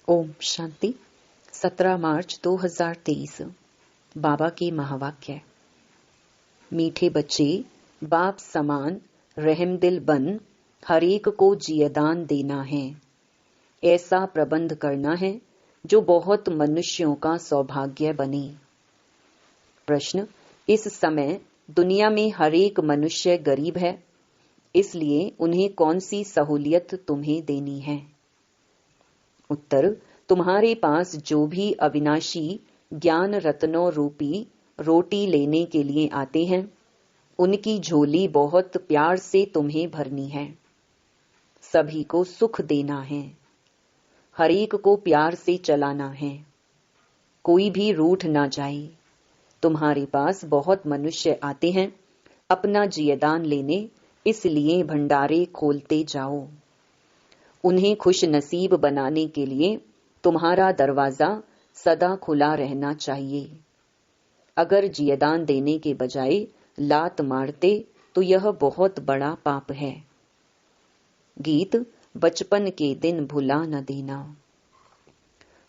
ओम शांति। 17 मार्च 2023। बाबा के महावाक्य। मीठे बच्चे, बाप समान रहमदिल बन हरेक को जियदान देना है। ऐसा प्रबंध करना है जो बहुत मनुष्यों का सौभाग्य बने। प्रश्न: इस समय दुनिया में हरेक मनुष्य गरीब है, इसलिए उन्हें कौन सी सहूलियत तुम्हें देनी है? उत्तर: तुम्हारे पास जो भी अविनाशी ज्ञान रत्नों रूपी रोटी लेने के लिए आते हैं, उनकी झोली बहुत प्यार से तुम्हें भरनी है। सभी को सुख देना है, हरेक को प्यार से चलाना है, कोई भी रूठ ना जाए। तुम्हारे पास बहुत मनुष्य आते हैं अपना जियदान लेने, इसलिए भंडारे खोलते जाओ। उन्हें खुश नसीब बनाने के लिए तुम्हारा दरवाजा सदा खुला रहना चाहिए। अगर जियदान देने के बजाय लात मारते तो यह बहुत बड़ा पाप है। गीत: बचपन के दिन भुला न देना।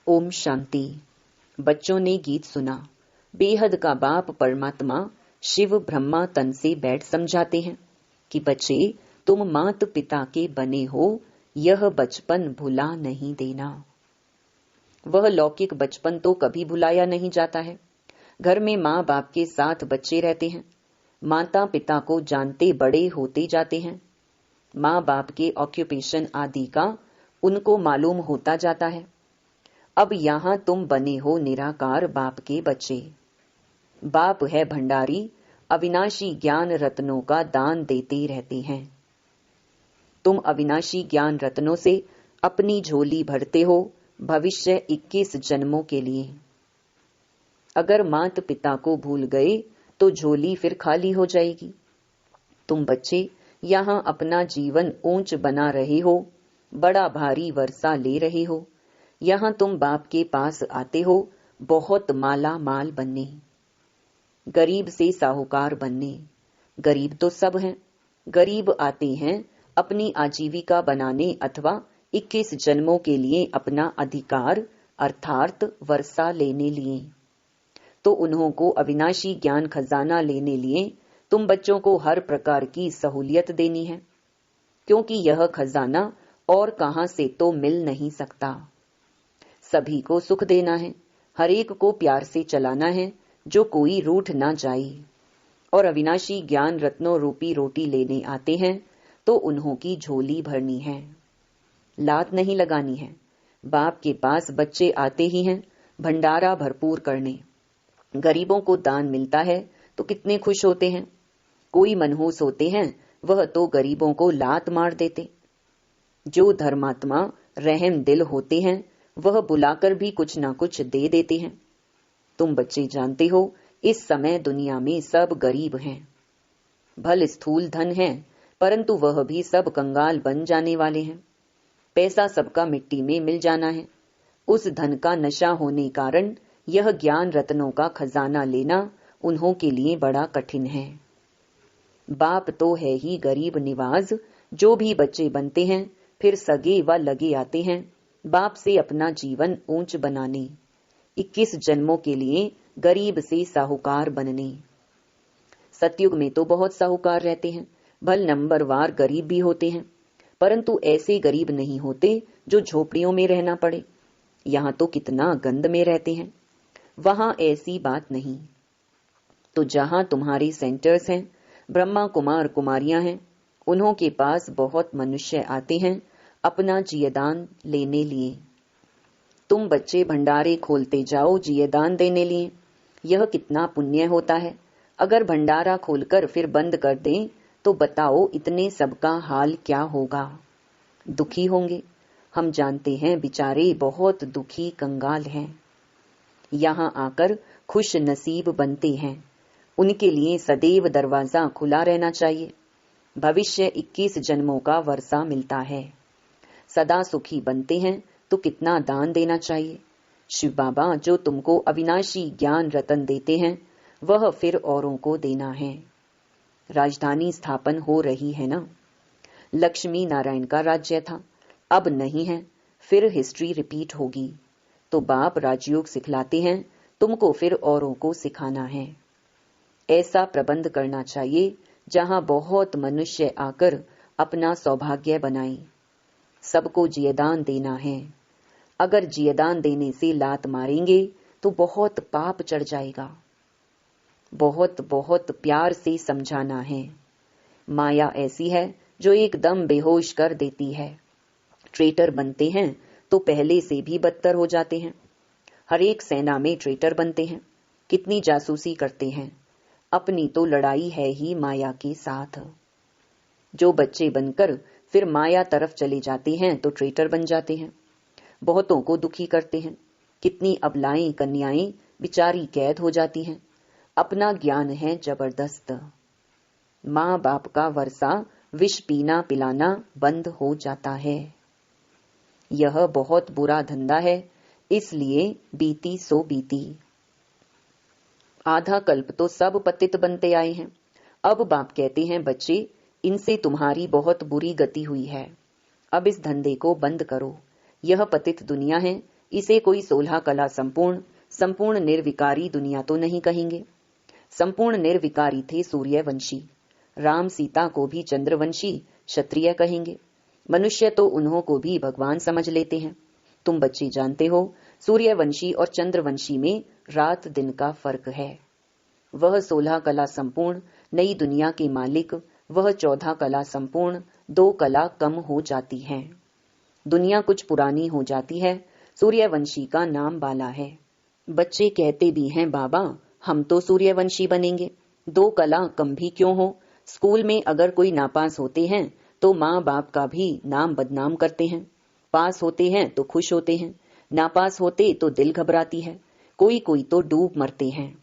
ओम शांति। बच्चों ने गीत सुना। बेहद का बाप परमात्मा शिव ब्रह्मा तन से बैठ समझाते हैं कि बच्चे, तुम मात पिता के बने हो, यह बचपन भुला नहीं देना। वह लौकिक बचपन तो कभी भुलाया नहीं जाता है। घर में माँ बाप के साथ बच्चे रहते हैं, माता पिता को जानते बड़े होते जाते हैं। माँ बाप के ऑक्यूपेशन आदि का उनको मालूम होता जाता है। अब यहाँ तुम बने हो निराकार बाप के बच्चे। बाप है भंडारी, अविनाशी ज्ञान रत्नों का दान देते रहते हैं। तुम अविनाशी ज्ञान रत्नों से अपनी झोली भरते हो भविष्य 21 जन्मों के लिए। अगर माता पिता को भूल गए तो झोली फिर खाली हो जाएगी। तुम बच्चे यहाँ अपना जीवन ऊंच बना रहे हो, बड़ा भारी वर्षा ले रहे हो। यहाँ तुम बाप के पास आते हो बहुत माला माल बनने, गरीब से साहूकार बनने। गरीब तो सब हैं। गरीब आते हैं अपनी आजीविका बनाने अथवा 21 जन्मों के लिए अपना अधिकार अर्थात वर्षा लेने लिए। तो उन्हों को अविनाशी ज्ञान खजाना लेने लिए तुम बच्चों को हर प्रकार की सहूलियत देनी है, क्योंकि यह खजाना और कहां से तो मिल नहीं सकता। सभी को सुख देना है, हरेक को प्यार से चलाना है, जो कोई रूठ ना जाए। और अविनाशी ज्ञान रत्नों रूपी रोटी लेने आते हैं तो उन्हों की झोली भरनी है, लात नहीं लगानी है। बाप के पास बच्चे आते ही हैं भंडारा भरपूर करने। गरीबों को दान मिलता है तो कितने खुश होते हैं। कोई मनहूस होते हैं, वह तो गरीबों को लात मार देते। जो धर्मात्मा रहम दिल होते हैं, वह बुलाकर भी कुछ ना कुछ दे देते हैं। तुम बच्चे जानते हो इस समय दुनिया में सब गरीब हैं। भल स्थूल धन है, परंतु वह भी सब कंगाल बन जाने वाले हैं। पैसा सबका मिट्टी में मिल जाना है। उस धन का नशा होने कारण यह ज्ञान रत्नों का खजाना लेना उन्हों के लिए बड़ा कठिन है। बाप तो है ही गरीब निवाज। जो भी बच्चे बनते हैं फिर सगे व लगे आते हैं बाप से अपना जीवन ऊंच बनाने, 21 जन्मों के लिए गरीब से साहूकार बनने। सतयुग में तो बहुत साहूकार रहते हैं, भल नंबरवार गरीब भी होते हैं, परंतु ऐसे गरीब नहीं होते जो झोपड़ियों में रहना पड़े। यहाँ तो कितना गंद में रहते हैं, वहां ऐसी बात नहीं। तो जहां तुम्हारे सेंटर्स हैं, ब्रह्मा कुमार कुमारियां हैं, उन्हों के पास बहुत मनुष्य आते हैं अपना जियदान लेने लिए। तुम बच्चे भंडारे खोलते जाओ जियदान देने लिए। यह कितना पुण्य होता है। अगर भंडारा खोलकर फिर बंद कर दें तो बताओ इतने सबका हाल क्या होगा। दुखी होंगे। हम जानते हैं बेचारे बहुत दुखी कंगाल हैं। यहाँ आकर खुश नसीब बनते हैं, उनके लिए सदैव दरवाजा खुला रहना चाहिए। भविष्य 21 जन्मों का वर्षा मिलता है। सदा सुखी बनते हैं तो कितना दान देना चाहिए। शिव बाबा जो तुमको अविनाशी ज्ञान रतन देते हैं, वह फिर औरों को देना है। राजधानी स्थापन हो रही है ना। लक्ष्मी नारायण का राज्य था, अब नहीं है, फिर हिस्ट्री रिपीट होगी। तो बाप राजयोग सिखलाते हैं, तुमको फिर औरों को सिखाना है। ऐसा प्रबंध करना चाहिए जहां बहुत मनुष्य आकर अपना सौभाग्य बनाए। सबको जियदान देना है। अगर जियदान देने से लात मारेंगे तो बहुत पाप चढ़ जाएगा। बहुत बहुत प्यार से समझाना है। माया ऐसी है जो एकदम बेहोश कर देती है। ट्रेटर बनते हैं तो पहले से भी बदतर हो जाते हैं। हर एक सेना में ट्रेटर बनते हैं, कितनी जासूसी करते हैं। अपनी तो लड़ाई है ही माया के साथ। जो बच्चे बनकर फिर माया तरफ चले जाते हैं तो ट्रेटर बन जाते हैं, बहुतों को दुखी करते हैं। कितनी अबलाएं कन्याएं बिचारी कैद हो जाती हैं। अपना ज्ञान है जबरदस्त। माँ बाप का वर्षा विष पीना पिलाना बंद हो जाता है। यह बहुत बुरा धंधा है, इसलिए बीती सो बीती। आधा कल्प तो सब पतित बनते आए हैं। अब बाप कहते हैं, बच्चे, इनसे तुम्हारी बहुत बुरी गति हुई है। अब इस धंधे को बंद करो। यह पतित दुनिया है, इसे कोई 16 कला संपूर्ण निर्विकारी दुनिया तो नहीं कहेंगे। संपूर्ण निर्विकारी थे सूर्यवंशी। राम सीता को भी चंद्रवंशी क्षत्रिय कहेंगे। मनुष्य तो उन्हों को भी भगवान समझ लेते हैं। तुम बच्चे जानते हो, सूर्यवंशी और चंद्रवंशी में रात दिन का फर्क है। वह 16 कला संपूर्ण नई दुनिया के मालिक, वह 14 कला संपूर्ण 2 कला कम हो जाती हैं। दुनिया कुछ पुरानी हो जाती है। सूर्यवंशी का नाम बाला है। बच्चे कहते भी हैं, बाबा हम तो सूर्यवंशी बनेंगे, 2 कला कम भी क्यों हो। स्कूल में अगर कोई नापास होते हैं तो माँ बाप का भी नाम बदनाम करते हैं। पास होते हैं तो खुश होते हैं, नापास होते तो दिल घबराती है। कोई कोई तो डूब मरते हैं।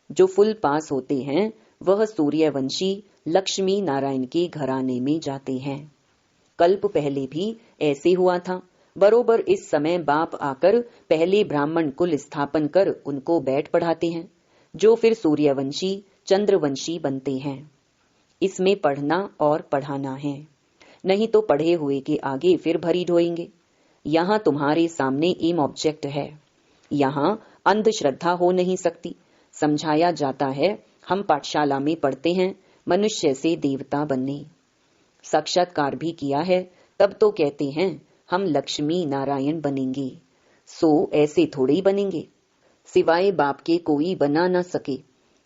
जो फुल पास होते हैं वह सूर्यवंशी लक्ष्मी नारायण के घराने में जाते हैं। कल्प पहले भी ऐसे हुआ था। बरोबर इस समय बाप आकर पहले ब्राह्मण कुल स्थापन कर उनको बैठ पढ़ाते हैं, जो फिर सूर्यवंशी चंद्रवंशी बनते हैं। इसमें पढ़ना और पढ़ाना है, नहीं तो पढ़े हुए के आगे फिर भरी ढोएंगे। यहाँ तुम्हारे सामने एम ऑब्जेक्ट है। यहाँ अंधश्रद्धा हो नहीं सकती। समझाया जाता है, हम पाठशाला में पढ़ते हैं मनुष्य से देवता बनने। साक्षात्कार भी किया है, तब तो कहते हैं हम लक्ष्मी नारायण बनेंगे। सो ऐसे थोड़े ही बनेंगे। सिवाय बाप के कोई बना न सके।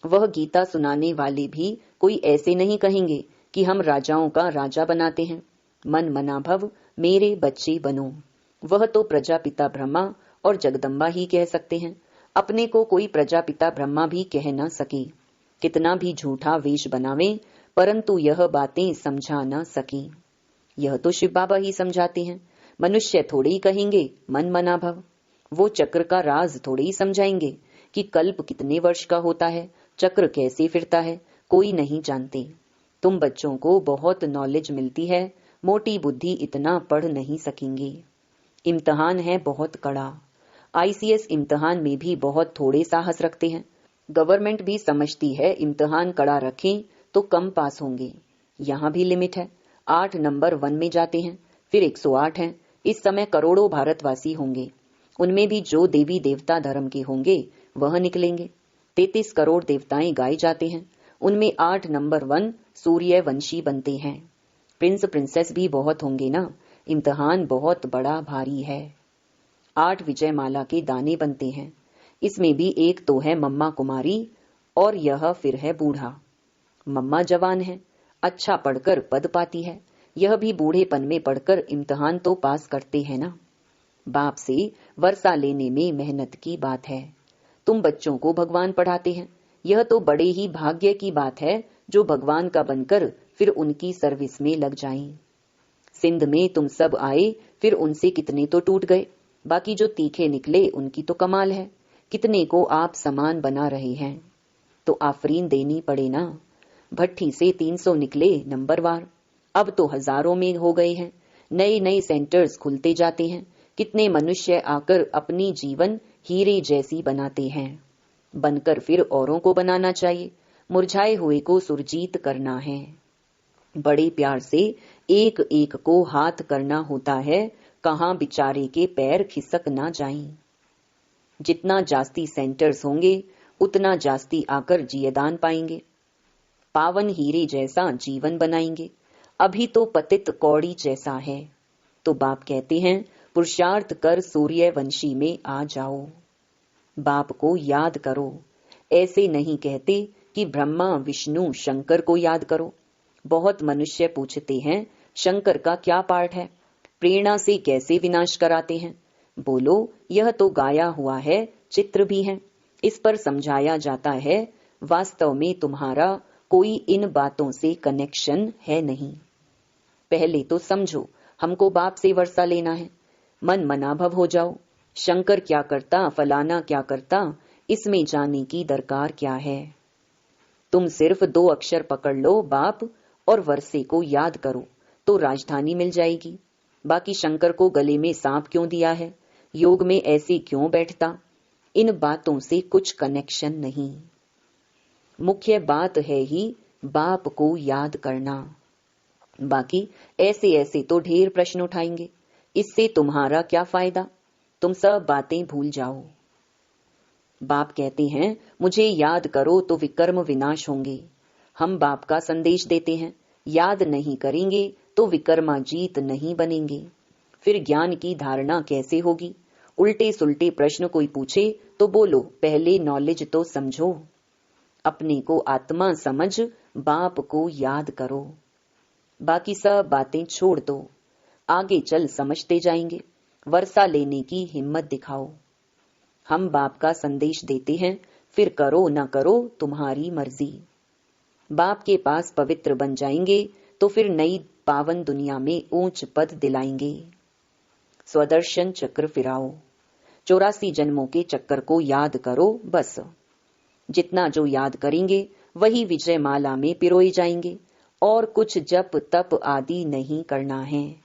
वह गीता सुनाने वाले भी कोई ऐसे नहीं कहेंगे कि हम राजाओं का राजा बनाते हैं। मन मना भव मेरे बच्चे बनो। वह तो प्रजापिता ब्रह्मा और जगदम्बा ही कह सकते हैं। अपने को कोई प्रजापिता ब्रह्मा भी कह न सके। कितना भी झूठा वेश बनावे, परंतु यह बातें समझा न सके। यह तो शिव बाबा ही समझाते हैं। मनुष्य थोड़े ही कहेंगे मन मना भव। वो चक्र का राज थोड़े ही समझाएंगे कि कल्प कितने वर्ष का होता है, चक्र कैसे फिरता है, कोई नहीं जानते। तुम बच्चों को बहुत नॉलेज मिलती है, मोटी बुद्धि इतना पढ़ नहीं सकेंगे। इम्तिहान है बहुत कड़ा। आईसीएस इम्तिहान में भी बहुत थोड़े साहस रखते हैं। गवर्नमेंट भी समझती है इम्तिहान कड़ा रखें तो कम पास होंगे। यहाँ भी लिमिट है। 8 नंबर 1 में जाते हैं, फिर 108 हैं। इस समय करोड़ों भारतवासी होंगे, उनमें भी जो देवी देवता धर्म के होंगे वह निकलेंगे। 33 करोड़ देवताएं गाए जाते हैं, उनमें 8 नंबर 1 सूर्यवंशी बनते हैं। प्रिंस प्रिंसेस भी बहुत होंगे ना। इम्तिहान बहुत बड़ा भारी है। 8 विजयमाला के दाने बनते हैं। इसमें भी एक तो है मम्मा कुमारी और यह फिर है बूढ़ा। मम्मा जवान है, अच्छा पढ़कर पद पाती है। यह भी बूढ़ेपन में पढ़कर इम्तिहान तो पास करते हैं ना। बाप से वर्षा लेने में मेहनत की बात है। तुम बच्चों को भगवान पढ़ाते हैं, यह तो बड़े ही भाग्य की बात है जो भगवान का बनकर फिर उनकी सर्विस में लग जाएं। सिंध में तुम सब आए, फिर उनसे कितने तो टूट गए, बाकी जो तीखे निकले उनकी तो कमाल है। कितने को आप समान बना रहे हैं, तो आफरीन देनी पड़े ना। भट्टी से 300 निकले नंबरवार, अब तो हजारों में हो गए हैं। नए नए सेंटर्स खुलते जाते हैं। कितने मनुष्य आकर अपनी जीवन हीरे जैसी बनाते हैं। बनकर फिर औरों को बनाना चाहिए। मुरझाए हुए को सुरजीत करना है। बड़े प्यार से एक एक को हाथ करना होता है, कहां बिचारे के पैर खिसक ना जाएं। जितना जास्ती सेंटर्स होंगे उतना जास्ती आकर जियदान पाएंगे, पावन हीरे जैसा जीवन बनाएंगे। अभी तो पतित कौड़ी जैसा है। तो बाप कहते हैं पुरुषार्थ कर सूर्यवंशी में आ जाओ। बाप को याद करो। ऐसे नहीं कहते कि ब्रह्मा विष्णु शंकर को याद करो। बहुत मनुष्य पूछते हैं शंकर का क्या पार्ट है, प्रेरणा से कैसे विनाश कराते हैं। बोलो यह तो गाया हुआ है, चित्र भी है, इस पर समझाया जाता है। वास्तव में तुम्हारा कोई इन बातों से कनेक्शन है नहीं। पहले तो समझो हमको बाप से वर्षा लेना है। मन मनाभव हो जाओ। शंकर क्या करता, फलाना क्या करता, इसमें जाने की दरकार क्या है। तुम सिर्फ 2 अक्षर पकड़ लो बाप और वर्षे को याद करो तो राजधानी मिल जाएगी। बाकी शंकर को गले में सांप क्यों दिया है, योग में ऐसे क्यों बैठता, इन बातों से कुछ कनेक्शन नहीं। मुख्य बात है ही बाप को याद करना। बाकी ऐसे ऐसे तो ढेर प्रश्न उठाएंगे, इससे तुम्हारा क्या फायदा, तुम सब बातें भूल जाओ। बाप कहते हैं मुझे याद करो तो विकर्म विनाश होंगे। हम बाप का संदेश देते हैं, याद नहीं करेंगे तो विकर्माजीत नहीं बनेंगे। फिर ज्ञान की धारणा कैसे होगी। उल्टे सुल्टे प्रश्न कोई पूछे तो बोलो पहले नॉलेज तो समझो। अपने को आत्मा समझ बाप को याद करो। बाकी सब बातें छोड़ दो, आगे चल समझते जाएंगे। वर्षा लेने की हिम्मत दिखाओ। हम बाप का संदेश देते हैं, फिर करो ना करो तुम्हारी मर्जी। बाप के पास पवित्र बन जाएंगे तो फिर नई पावन दुनिया में ऊंच पद दिलाएंगे। स्वदर्शन चक्र फिराओ। 84 जन्मों के चक्कर को याद करो बस। जितना जो याद करेंगे वही विजय माला में पिरोए जाएंगे। और कुछ जप तप आदि नहीं करना है,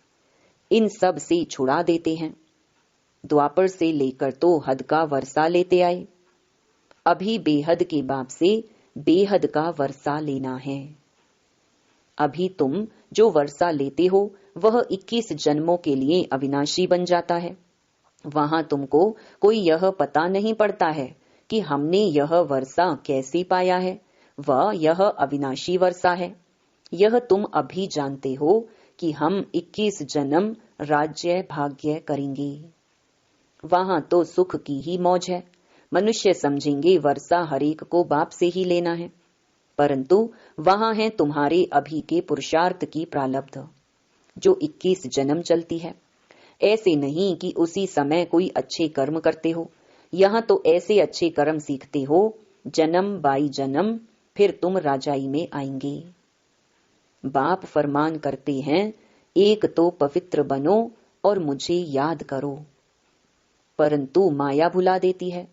इन सब से छुड़ा देते हैं। द्वापर से लेकर तो हद का वर्षा लेते आए, अभी बेहद के बाप से बेहद का वर्षा लेना है। अभी तुम जो वर्षा लेते हो वह 21 जन्मों के लिए अविनाशी बन जाता है। वहां तुमको कोई यह पता नहीं पड़ता है कि हमने यह वर्षा कैसे पाया है, वह यह अविनाशी वर्षा है। यह तुम अभी जानते हो कि हम 21 जन्म राज्य भाग्य करेंगे। वहां तो सुख की ही मौज है। मनुष्य समझेंगे वर्षा हरेक को बाप से ही लेना है, परंतु वहां है तुम्हारे अभी के पुरुषार्थ की प्रारब्ध जो 21 जन्म चलती है। ऐसे नहीं कि उसी समय कोई अच्छे कर्म करते हो। यहाँ तो ऐसे अच्छे कर्म सीखते हो जन्म बाई जन्म, फिर तुम राजाई में आएंगे। बाप फरमान करते हैं एक तो पवित्र बनो और मुझे याद करो, परंतु माया भुला देती है।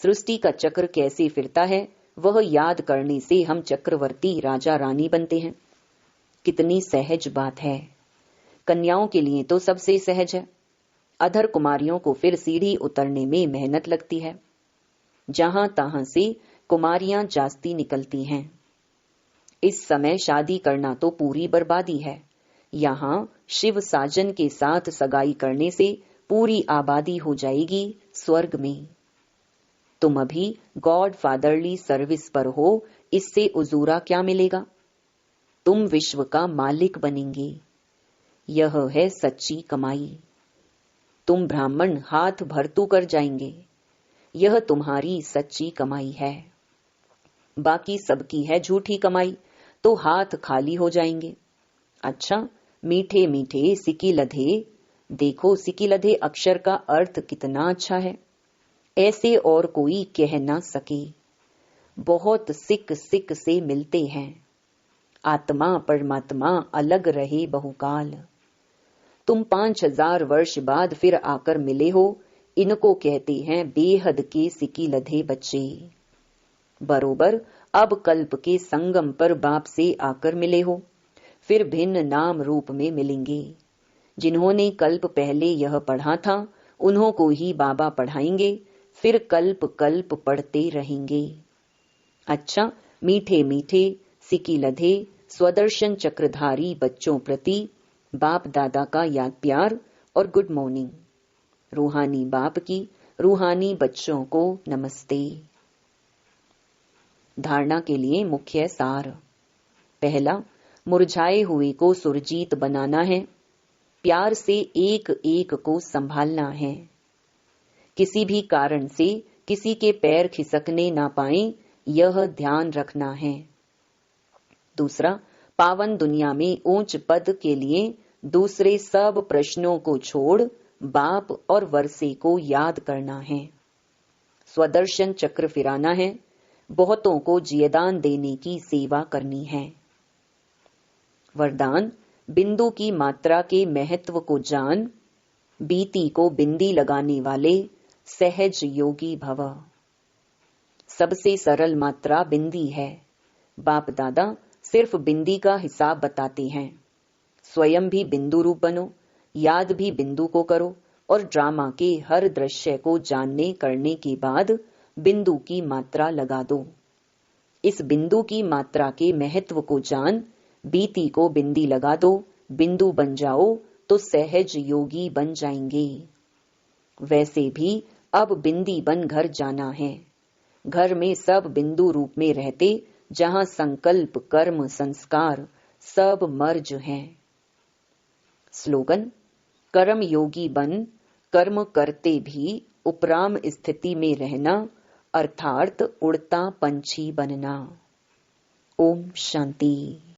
सृष्टि का चक्र कैसे फिरता है वह याद करने से हम चक्रवर्ती राजा रानी बनते हैं। कितनी सहज बात है। कन्याओं के लिए तो सबसे सहज है। अधर कुमारियों को फिर सीढ़ी उतरने में मेहनत लगती है। जहां तहां से कुमारियां जास्ती निकलती हैं। इस समय शादी करना तो पूरी बर्बादी है। यहाँ शिव साजन के साथ सगाई करने से पूरी आबादी हो जाएगी स्वर्ग में। तुम अभी गॉड फादरली सर्विस पर हो, इससे उजूरा क्या मिलेगा। तुम विश्व का मालिक बनेंगे। यह है सच्ची कमाई। तुम ब्राह्मण हाथ भरतू कर जाएंगे। यह तुम्हारी सच्ची कमाई है। बाकी सबकी है झूठी कमाई, तो हाथ खाली हो जाएंगे। अच्छा, मीठे मीठे सिकी लधे, देखो सिकी लधे अक्षर का अर्थ कितना अच्छा है। ऐसे और कोई कह ना सके। बहुत सिक सिक से मिलते हैं। आत्मा परमात्मा अलग रहे बहुकाल। तुम 5000 वर्ष बाद फिर आकर मिले हो, इनको कहते हैं बेहद के सिकी लधे बच्चे। बरोबर अब कल्प के संगम पर बाप से आकर मिले हो, फिर भिन्न नाम रूप में मिलेंगे। जिन्होंने कल्प पहले यह पढ़ा था उन्हों को ही बाबा पढ़ाएंगे, फिर कल्प कल्प पढ़ते रहेंगे। अच्छा, मीठे मीठे सिकी लधे स्वदर्शन चक्रधारी बच्चों प्रति बाप दादा का याद प्यार और गुड मॉर्निंग। रूहानी बाप की रूहानी बच्चों को नमस्ते। धारणा के लिए मुख्य सार। पहला, मुरझाए हुए को सुरजीत बनाना है। प्यार से एक एक को संभालना है। किसी भी कारण से किसी के पैर खिसकने ना पाए, यह ध्यान रखना है। दूसरा, पावन दुनिया में ऊंच पद के लिए दूसरे सब प्रश्नों को छोड़ बाप और वर्षे को याद करना है। स्वदर्शन चक्र फिराना है। बहुतों को जियदान देने की सेवा करनी है। वरदान, बिंदु की मात्रा के महत्व को जान, बीती को बिंदी लगाने वाले सहज योगी भव। सबसे सरल मात्रा बिंदी है। बाप दादा सिर्फ बिंदी का हिसाब बताते हैं। स्वयं भी बिंदु रूप बनो, याद भी बिंदु को करो और ड्रामा के हर दृश्य को जानने करने के बाद बिंदु की मात्रा लगा दो। इस बिंदु की मात्रा के महत्व को जान, बीती को बिंदी लगा दो, बिंदु बन जाओ तो सहज योगी बन जाएंगे। वैसे भी अब बिंदी बन घर जाना है। घर में सब बिंदु रूप में रहते, जहां संकल्प कर्म संस्कार सब मर्ज हैं। स्लोगन, कर्म योगी बन कर्म करते भी उपराम स्थिति में रहना, अर्थात उड़ता पंछी बनना। ओम शांति।